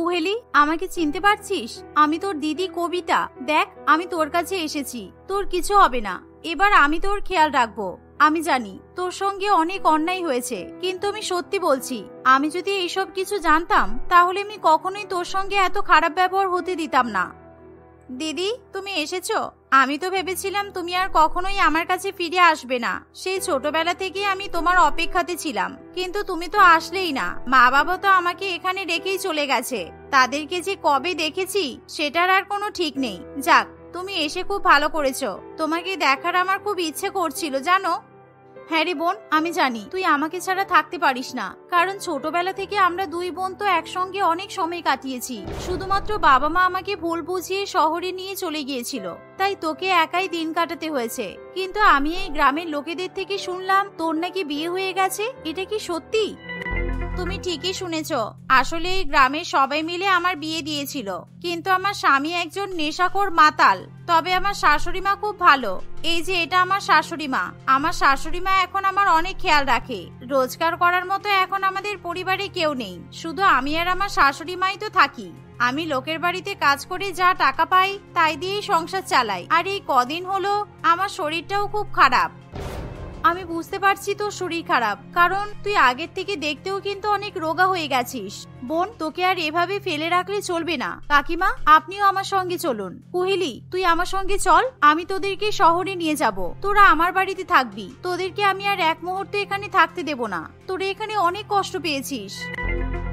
কুহেলি, আমাকে চিনতে পারছিস? আমি তোর দিদি কবিতা। দেখ, আমি তোর কাছে এসেছি। তোর কিছু হবে না, এবার আমি তোর খেয়াল রাখবো। আমি জানি তোর সঙ্গে অনেক অন্যায় হয়েছে, কিন্তু আমি সত্যি বলছি, আমি যদি এইসব কিছু জানতাম তাহলে আমি কখনোই তোর সঙ্গে এত খারাপ ব্যবহার হতে দিতাম না। দিদি, তুমি এসেছো? আমি তো ভেবেছিলাম তুমি আর কখনোই আমার কাছে ফিরে আসবে না। সেই ছোটবেলা থেকে আমি তোমার অপেক্ষাতে ছিলাম, কিন্তু তুমি তো আসলেই না। মা বাবা তো আমাকে এখানে রেখেই চলে গেছে। তাদেরকে যে কবে দেখেছি সেটার আর কোনো ঠিক নেই। যাক, তুমি এসে খুব ভালো করেছো। তোমাকে দেখার আমার খুব ইচ্ছে করছিল জানো। হ্যাঁ রে বোন, আমি জানি তুই আমাকে ছাড়া থাকতে পারিস না, কারণ ছোটবেলা থেকে আমরা দুই বোন তো একসঙ্গে অনেক সময় কাটিয়েছি। শুধুমাত্র বাবা মা আমাকে ভুল বুঝিয়ে শহরে নিয়ে চলে গিয়েছিল, তাই তোকে একাই দিন কাটাতে হয়েছে। কিন্তু আমি এই গ্রামের লোকেদের থেকে শুনলাম তোর নাকি বিয়ে হয়ে গেছে। এটা কি সত্যি? তুমি ঠিকই শুনেছ। আসলে এই গ্রামের সবাই মিলে আমার বিয়ে দিয়েছিল, কিন্তু আমার স্বামী একজন নেশাখোর মাতাল। তবে আমার শাশুড়ি মা খুব ভালো। এই যে এটা আমার শাশুড়ি মা। আমার শাশুড়ি মা এখন আমার অনেক খেয়াল রাখে। রোজগার করার মতো এখন আমাদের পরিবারে কেউ নেই, শুধু আমি আর আমার শাশুড়ি মাই তো থাকি। আমি লোকের বাড়িতে কাজ করে যা টাকা পাই তাই দিয়েই সংসার চালাই। আর এই কদিন হলো আমার শরীরটাও খুব খারাপ। আমি বুঝতে পারছি তোর শরীর খারাপ, কারণ তুই আগের থেকে দেখতেও কিন্তু অনেক রোগা হয়ে গেছিস। বোন, তোকে আর এভাবে ফেলে রাখলে চলবে না। কাকিমা, আপনিও আমার সঙ্গে চলুন। কুহেলি, তুই আমার সঙ্গে চল, আমি তোদেরকে শহরে নিয়ে যাব। তোরা আমার বাড়িতে থাকবি। তোদেরকে আমি আর এক মুহূর্ত এখানে থাকতে দেব না। তোরা এখানে অনেক কষ্ট পেয়েছিস।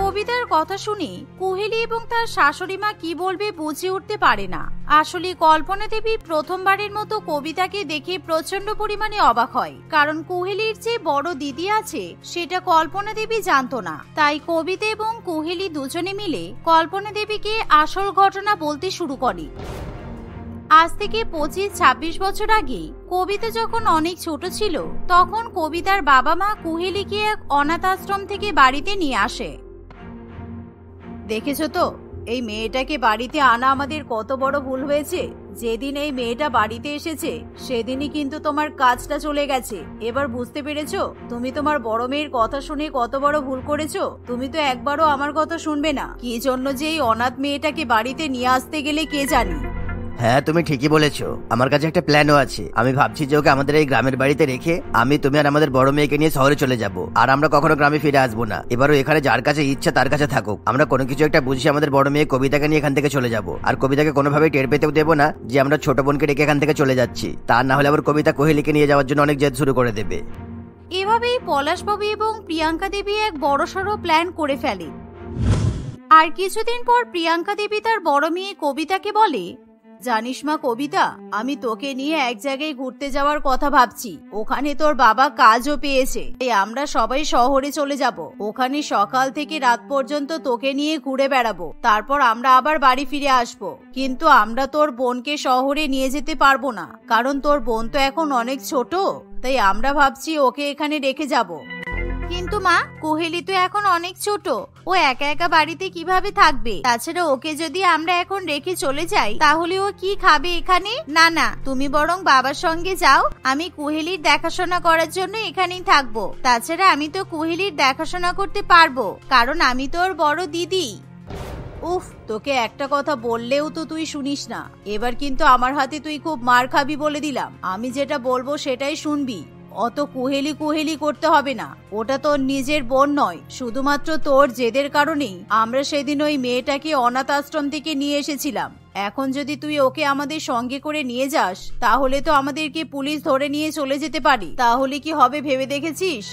কবিতার কথা শুনে কুহেলি এবং তার শাশুড়ি মা কি বলবে বুঝে উঠতে পারে না। আসলে কল্পনা দেবী প্রথমবারের মতো কবিতাকে দেখে প্রচন্ড পরিমাণে অবাক হয়, কারণ কুহেলির যে বড় দিদি আছে সেটা কল্পনা দেবী জানতো না। তাই কবিতা এবং কুহেলি দুজনে মিলে কল্পনা দেবীকে আসল ঘটনা বলতে শুরু করে। আজ থেকে 25-26 বছর আগে কবিতা যখন অনেক ছোট ছিল, তখন কবিতার বাবা মা কুহেলিকে এক অনাথ আশ্রম থেকে বাড়িতে নিয়ে আসে। দেখেছো তো, এই মেয়েটাকে বাড়িতে আনা আমাদের কত বড় ভুল হয়েছে। যেদিন এই মেয়েটা বাড়িতে এসেছে সেদিনই কিন্তু তোমার কাজটা চলে গেছে। এবার বুঝতে পেরেছো তুমি তোমার বড় মেয়ের কথা শুনে কত বড় ভুল করেছো? তুমি তো একবারও আমার কথা শুনবে না। কি জন্য যে এই অনাথ মেয়েটাকে বাড়িতে নিয়ে আসতে গেলে কে জানি। হ্যাঁ, তুমি ঠিকই বলেছো। আমার কাছে একটা প্ল্যানও আছে। আমি ভাবছি যে ওকে আমাদের এই গ্রামের বাড়িতে রেখে আমি, তুমি আর আমাদের বড় মেয়েকে নিয়ে শহরে চলে যাব, আর আমরা কখনো গ্রামে ফিরে আসবো না। এবারও এখানে যার কাছে ইচ্ছা তার কাছে থাকুক। আমরা কোনো কিছু একটা বুঝি আমাদের বড় মেয়ে কবিতাকে নিয়ে এখান থেকে চলে যাব, আর কবিতাকে কোনোভাবেই টের পেতেও দেবো না যে আমরা ছোট বোনকে রেখে এখান থেকে চলে যাচ্ছি। তা না হলে আবার কবিতা কোহেলিকে নিয়ে যাওয়ার জন্য অনেক জেদ শুরু করে দেবে। এভাবেই পলাশবাবু এবং প্রিয়াঙ্কা দেবী এক বড়সড় প্ল্যান করে ফেলে। আর কিছুদিন পর প্রিয়াঙ্কা দেবী তার বড় মেয়ে কবিতাকে বলে, জানিস মা কবিতা, আমি তোকে নিয়ে এক জায়গায় ঘুরতে যাওয়ার কথা ভাবছি। ওখানে তোর বাবা কাজও পেয়েছে, তাই আমরা সবাই শহরে চলে যাব। ওখানে সকাল থেকে রাত পর্যন্ত তোকে নিয়ে ঘুরে বেড়াবো, তারপর আমরা আবার বাড়ি ফিরে আসব। কিন্তু আমরা তোর বোনকে শহরে নিয়ে যেতে পারবো না, কারণ তোর বোন তো এখন অনেক ছোট। তাই আমরা ভাবছি ওকে এখানে রেখে যাব। কিন্তু মা, কোহেলি তো এখন অনেক ছোট, ও একা একা বাড়িতে কিভাবে থাকবে? তাছাড়া ওকে যদি আমরা এখন রেখে চলে যাই তাহলে ও কি খাবে এখানে? না না, তুমি বরং বাবার সঙ্গে যাও। আমি কোহেলির দেখাশোনা করার জন্য এখানেই থাকবো। তাছাড়া আমি তো কোহেলির দেখাশোনা করতে পারবো, কারণ আমি তোর বড় দিদি। উফ, তোকে একটা কথা বললেও তো তুই শুনিস না। এবার কিন্তু আমার হাতে তুই খুব মার খাবি বলে দিলাম। আমি যেটা বলবো সেটাই শুনবি। অত কুহেলি কুহেলি করতে হবে না। ওটা তোর নিজের বোন নয়। শুধুমাত্র তোর জেদের কারণেই আমরা সেদিন ওই মেয়েটাকে অনাথ আশ্রম থেকে নিয়ে এসেছিলাম। এখন যদি তুই ওকে আমাদের সঙ্গে করে নিয়ে যাস তাহলে তো আমাদেরকে পুলিশ ধরে নিয়ে চলে যেতে পারে। তাহলে কি হবে ভেবে দেখেছিস?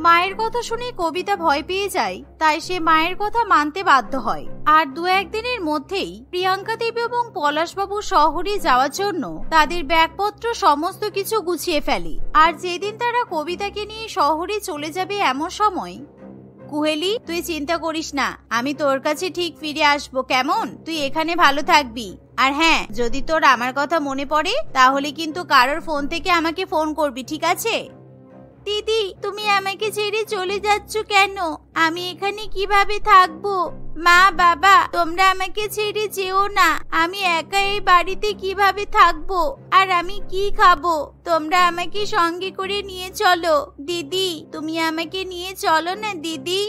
মায়ের কথা শুনে কবিতা ভয় পেয়ে যায়, তাই সে মায়ের কথা মানতে বাধ্য হয়। আর 2-1 দিনের মধ্যেই প্রিয়াঙ্কা দেবী এবং পলাশবাবু শহরে যাওয়ার জন্য তাদের ব্যাগপত্র সমস্ত কিছু গুছিয়ে ফেলে। আর যেদিন তারা কবিতাকে নিয়ে শহরে চলে যাবে এমন সময়, কুহেলি, তুই চিন্তা করিস না, আমি তোর কাছে ঠিক ফিরে আসবো, কেমন? তুই এখানে ভালো থাকবি। আর হ্যাঁ, যদি তোর আমার কথা মনে পড়ে তাহলে কিন্তু কারোর ফোন থেকে আমাকে ফোন করবি, ঠিক আছে? দিদি, তুমি আমাকে ছেড়ে চলে যাচ্ছ কেন? আমি এখানে কিভাবে থাকবো? মা বাবা, তোমরা আমাকে ছেড়ে যেও না। আমি একা এই বাড়িতে কিভাবে থাকবো? আর আমি কি খাবো? তোমরা আমাকে সঙ্গে করে নিয়ে চলো। দিদি, তুমি আমাকে নিয়ে চলো না দিদি।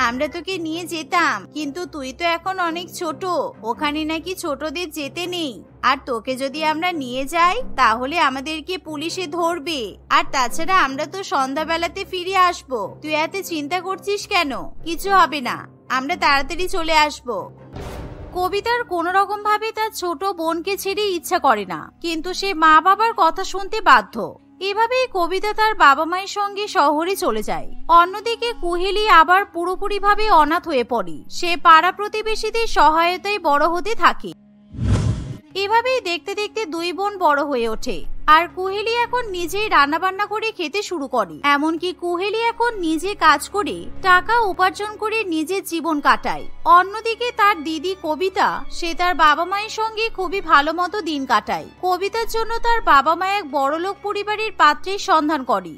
আমরা তোকে নিয়ে যেতাম, কিন্তু তুই তো এখন অনেক ছোট, ওখানে নাকি ছোটদের যেতে নেই। আর তোকে যদি আমরা নিয়ে যাই তাহলে আমাদেরকে পুলিশে ধরবে, আর তাছাড়া আমরা তো সন্ধ্যাবেলাতে ফিরে আসবো। তুই এত চিন্তা করছিস কেন? কিছু হবে না, আমরা তাড়াতাড়ি চলে আসবো। কবিতার কোন রকম ভাবে তার ছোট বোনকে ছেড়ে ইচ্ছা করে না, কিন্তু সে মা বাবার কথা শুনতে বাধ্য। এভাবেই কবিতা তার বাবা মায়ের সঙ্গে শহরে চলে যায়। অন্যদিকে কুহেলি আবার পুরোপুরিভাবে অনাথ হয়ে পড়ে। সে পাড়া প্রতিবেশীদের সহায়তায় বড় হতে থাকে। এভাবেই দেখতে দেখতে দুই বোন বড় হয়ে ওঠে, আর কুহেলি এখন নিজেই রান্না বান্না করে খেতে শুরু করে। এমনকি কুহেলি এখন নিজে কাজ করে টাকা উপার্জন করে নিজের জীবন কাটায়। অন্যদিকে তার দিদি কবিতা, সে তার বাবা মায়ের সঙ্গে খুবই ভালো মতো দিন কাটায়। কবিতার জন্য তার বাবা মা এক বড়লোক পরিবারের পাত্রের সন্ধান করে।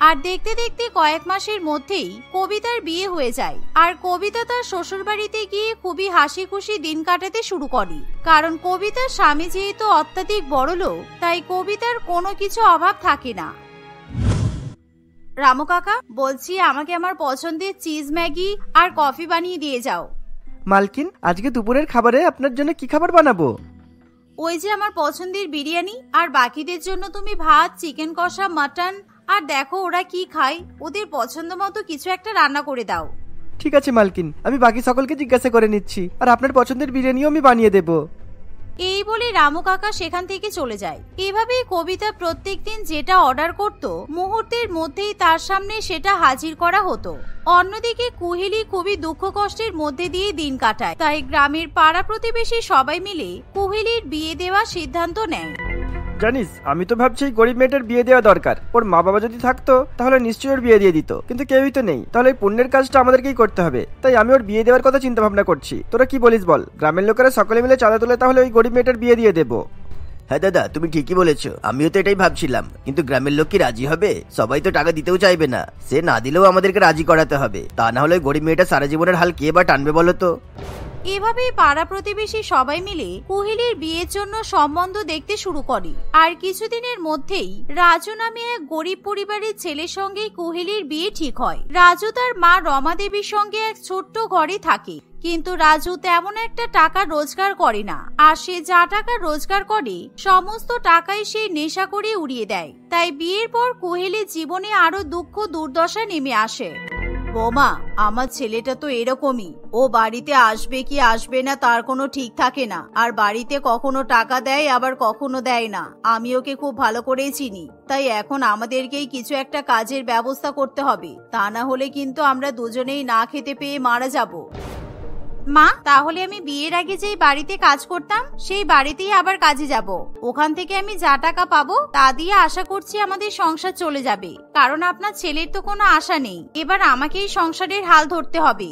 আর দেখতে দেখতে কয়েক মাসের মধ্যেই কবিতার বিয়ে হয়ে যায়। আর কবিতা তার শ্বশুর বাড়িতে গিয়ে খুবই হাসি খুশি দিন কাটাতে শুরু করে। কারণ কবিতার স্বামী যেহেতু অত্যাধিক বড়লোক, তাই কবিতার কোনো কিছু অভাব থাকে না। রামু কাকা, বলছি আমাকে আমার পছন্দের চিজ ম্যাগি আর কফি বানিয়ে দিয়ে যাও। মালকিন, আজকে দুপুরের খাবারে আপনার জন্য কি খাবার বানাবো? ওই যে আমার পছন্দের বিরিয়ানি, আর বাকিদের জন্য তুমি ভাত, চিকেন কষা, মাটন, আর দেখো ওরা কি খায়, ওদের পছন্দ মতো কিছু একটা রান্না করে দাও। ঠিক আছে মালকিন, আমি বাকি সকলকে জিজ্ঞাসা করে নিচ্ছি, আর আপনার পছন্দের বিরিয়ানিও আমি বানিয়ে দেব। এই বলে রামু কাকা সেখান থেকে চলে যায়। এভাবেই কবিতা প্রত্যেকদিন যেটা অর্ডার করত, মুহূর্তের মধ্যেই তার সামনে সেটা হাজির করা হতো। অন্যদিকে কুহেলি খুবই দুঃখ কষ্টের মধ্যে দিয়ে দিন কাটায়। তাই গ্রামের পাড়া প্রতিবেশী সবাই মিলে কুহেলির বিয়ে দেওয়ার সিদ্ধান্ত নেয়। জানিস, আমি তো ভাবছি এই গরিব মেয়েটার বিয়ে দেওয়া দরকার। ওর মা বাবা যদি থাকতো তাহলে নিশ্চয়ই ওর বিয়ে দিয়ে দিত, কিন্তু কেউই তো নেই। তাহলে এই পুণ্যের কাজটা আমাদেরকেই করতে হবে। তাই আমি ওর বিয়ে দেওয়ার কথা চিন্তা ভাবনা করছি। তোরা কি বলিস বল? গ্রামের লোকেরা সকলে মিলে চাঁদা তুলে তাহলে ওই গরিব মেয়েটার বিয়ে দিয়ে দেবো। হ্যাঁ দাদা, তুমি ঠিকই বলেছো, আমিও তো এটাই ভাবছিলাম। কিন্তু গ্রামের লোক কি রাজি হবে? সবাই তো টাকা দিতেও চাইবে না। সে না দিলেও আমাদেরকে রাজি করাতে হবে, তা না হলে গরিব মেয়েটা সারা জীবনের হাল কে বা টানবে বলো তো। এভাবেই পাড়া প্রতিবেশী সবাই মিলে কুহেলির বিয়ের জন্য সম্বন্ধ দেখতে শুরু করে। আর কিছুদিনের মধ্যেই রাজু নামে এক গরিব পরিবারের ছেলের সঙ্গে কুহেলির বিয়ে ঠিক হয়। রাজু তার মা রমা দেবীর সঙ্গে এক ছোট্ট ঘরে থাকে, কিন্তু রাজু তেমন একটা টাকা রোজগার করে না। আর সে যা টাকা রোজগার করে সমস্ত টাকাই সে নেশা করে উড়িয়ে দেয়। তাই বিয়ের পর কুহেলির জীবনে আরো দুঃখ দুর্দশা নেমে আসে। বোমা, আমার ছেলেটা তো এরকমই, ও বাড়িতে আসবে কি আসবে না তার কোনো ঠিক থাকে না। আর বাড়িতে কখনো টাকা দেয়, আবার কখনো দেয় না। আমি ওকে খুব ভালো করেই চিনি। তাই এখন আমাদেরকেই কিছু একটা কাজের ব্যবস্থা করতে হবে, তা না হলে কিন্তু আমরা দুজনেই না খেতে পেয়ে মারা যাব। মা, তাহলে আমি বিয়ের আগে যেই বাড়িতে কাজ করতাম সেই বাড়িতেই আবার কাজে যাব। ওখান থেকে আমি যা টাকা পাবো তা দিয়ে আশা করছি আমাদের সংসার চলে যাবে। কারণ আপনার ছেলের তো কোনো আশা নেই, এবার আমাকেই সংসারের হাল ধরতে হবে।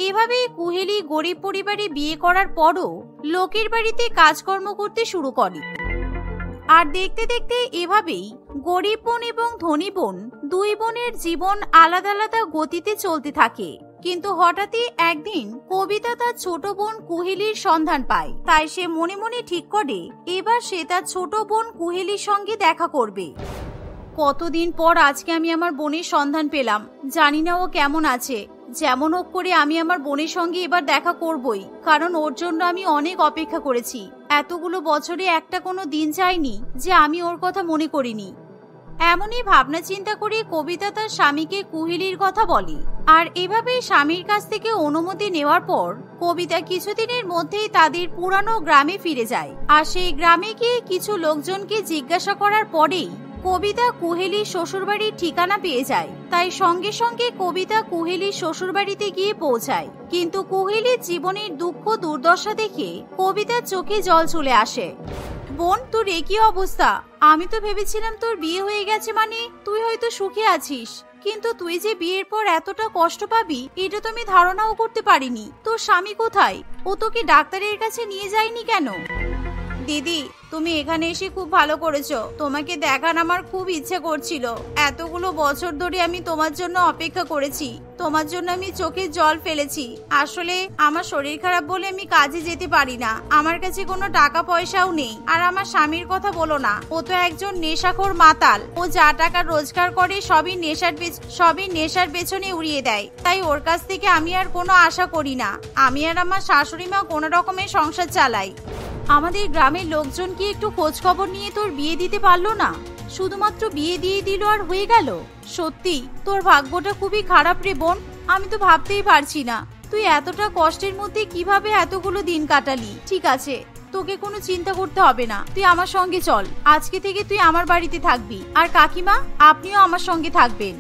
এভাবেই কুহেলি গরিব পরিবারে বিয়ে করার পরও লোকের বাড়িতে কাজকর্ম করতে শুরু করে। আর দেখতে দেখতে এভাবেই গরিব বোন এবং ধনী বোন, দুই বোনের জীবন আলাদা আলাদা গতিতে চলতে থাকে। কিন্তু হঠাৎই একদিন কবিতা তার ছোট বোন কুহেলির সন্ধান পায়। তাই সে মনে মনে ঠিক করে এবার সে তার ছোট বোন কুহেলির সঙ্গে দেখা করবে। কতদিন পর আজকে আমি আমার বোনের সন্ধান পেলাম। জানি না ও কেমন আছে। যেমন হোক করে আমি আমার বোনের সঙ্গে এবার দেখা করবই, কারণ ওর জন্য আমি অনেক অপেক্ষা করেছি। এতগুলো বছরে একটা কোনো দিন যায়নি যে আমি ওর কথা মনে করিনি। এমনই ভাবনা চিন্তা করে কবিতা তার স্বামীকে কুহেলির কথা বলে। আর এভাবেই স্বামীর কাছ থেকে অনুমতি নেওয়ার পর কবিতা কিছুদিনের মধ্যেই তাদের পুরানো গ্রামে ফিরে যায়। আর সেই গ্রামে গিয়ে কিছু লোকজনকে জিজ্ঞাসা করার পরেই কবিতা কুহেলির শ্বশুরবাড়ির ঠিকানা পেয়ে যায়। তাই সঙ্গে সঙ্গে কবিতা কুহেলির শ্বশুরবাড়িতে গিয়ে পৌঁছায়। কিন্তু কুহেলির জীবনের দুঃখ দুর্দশা দেখে কবিতার চোখে জল চলে আসে। বোন, তোর একই অবস্থা। আমি তো ভেবেছিলাম তোর বিয়ে হয়ে গেছে, মানে তুই হয়তো সুখে আছিস। কিন্তু তুই যে বিয়ের পর এতটা কষ্ট পাবি এটা তো আমি ধারণাও করতে পারিনি। তোর স্বামী কোথায়? ও তোকে ডাক্তারের কাছে নিয়ে যায়নি কেন? দিদি, তুমি এখানে এসে খুব ভালো করেছো। তোমাকে দেখার আমার খুব ইচ্ছে করছিল। এতগুলো বছর ধরে আমি তোমার জন্য অপেক্ষা করেছি। তোমার জন্য আমি চোখের জল ফেলেছি। আসলে আমার শরীর খারাপ বলে আমি কাজে যেতে পারি না। আমার কাছে কোনো টাকা পয়সাও নেই। আর আমার স্বামীর কথা বলো না, ও তো একজন নেশাখোর মাতাল। ও যা টাকা রোজগার করে সবই নেশার পেছনে উড়িয়ে দেয়। তাই ওর কাছ থেকে আমি আর কোনো আশা করি না। আমি আর আমার শাশুড়ি মা কোনো রকমের সংসার চালাই। আমাদের গ্রামের লোকজন কি একটু খোঁজ খবর নিয়ে তোর বিয়ে দিতে পারলো না? শুধুমাত্র বিয়ে দিয়ে দিল আর হয়ে গেল? সত্যি তোর ভাগ্যটা খুবই খারাপ রে বোন। আমি তো ভাবতেই পারছি না তুই এতটা কষ্টের মধ্যে কিভাবে এতগুলো দিন কাটালি। ঠিক আছে, তোকে কোনো চিন্তা করতে হবে না। তুই আমার সঙ্গে চল। আজকে থেকে তুই আমার বাড়িতে থাকবি। আর কাকিমা, আপনিও আমার সঙ্গে থাকবেন।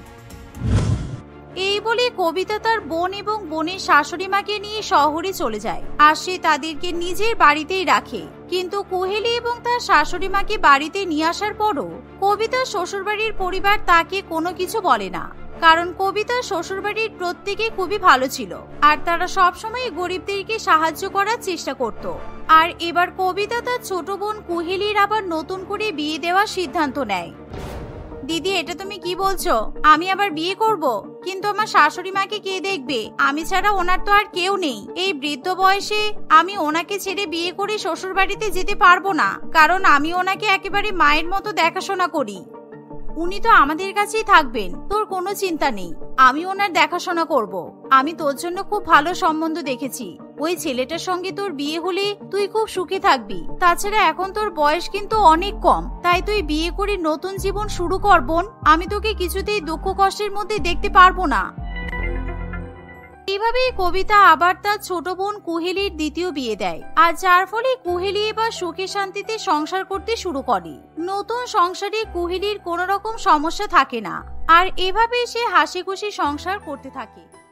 এই বলে কবিতা তার বোন এবং বোনের শাশুড়ি মাকে নিয়ে শহরে চলে যায়। আর সে তাদেরকে নিজের বাড়িতেই রাখে। কিন্তু কুহেলি এবং তার শাশুড়ি মাকে বাড়িতে নিয়ে আসার পরও কবিতার শ্বশুরবাড়ির পরিবার তাকে কোনো কিছু বলে না। কারণ কবিতার শ্বশুরবাড়ির প্রত্যেকে খুবই ভালো ছিল আর তারা সবসময় গরিবদেরকে সাহায্য করার চেষ্টা করত। আর এবার কবিতা তার ছোট বোন কুহেলির আবার নতুন করে বিয়ে দেওয়ার সিদ্ধান্ত নেয়। দিদি, এটা তুমি কি বলছো? আমি আবার বিয়ে করব? কিন্তু আমার শাশুড়ি মাকে কে দেখবে? আমি ছাড়া ওনার তো আর কেউ নেই। এই বৃদ্ধ বয়সে আমি ওনাকে ছেড়ে বিয়ে করে শ্বশুর বাড়িতে যেতে পারবো না। কারণ আমি ওনাকে একেবারে মায়ের মতো দেখাশোনা করি। উনি তো আমাদের কাছেই থাকবেন, তোর কোনো চিন্তা নেই। আমি ওনার দেখাশোনা করব। আমি তোর জন্য খুব ভালো সম্বন্ধ দেখেছি। ওই ছেলেটার সঙ্গে তোর বিয়ে হলে তুই খুব সুখে থাকবি। তাছাড়া এখন তোর বয়স কিন্তু অনেক কম, তাই তুই বিয়ে করে নতুন জীবন শুরু কর বোন। আমি তোকে কিছুতেই দুঃখ কষ্টের মধ্যে দেখতে পারবো না। এইভাবেই কবিতা আবার তার ছোট বোন কুহেলির দ্বিতীয় বিয়ে দেয়। আর যার ফলে কুহেলি এবার সুখে শান্তিতে সংসার করতে শুরু করে। নতুন সংসারে কুহেলির কোনো রকম সমস্যা থাকে না। আর এভাবে সে হাসি খুশি সংসার করতে থাকে।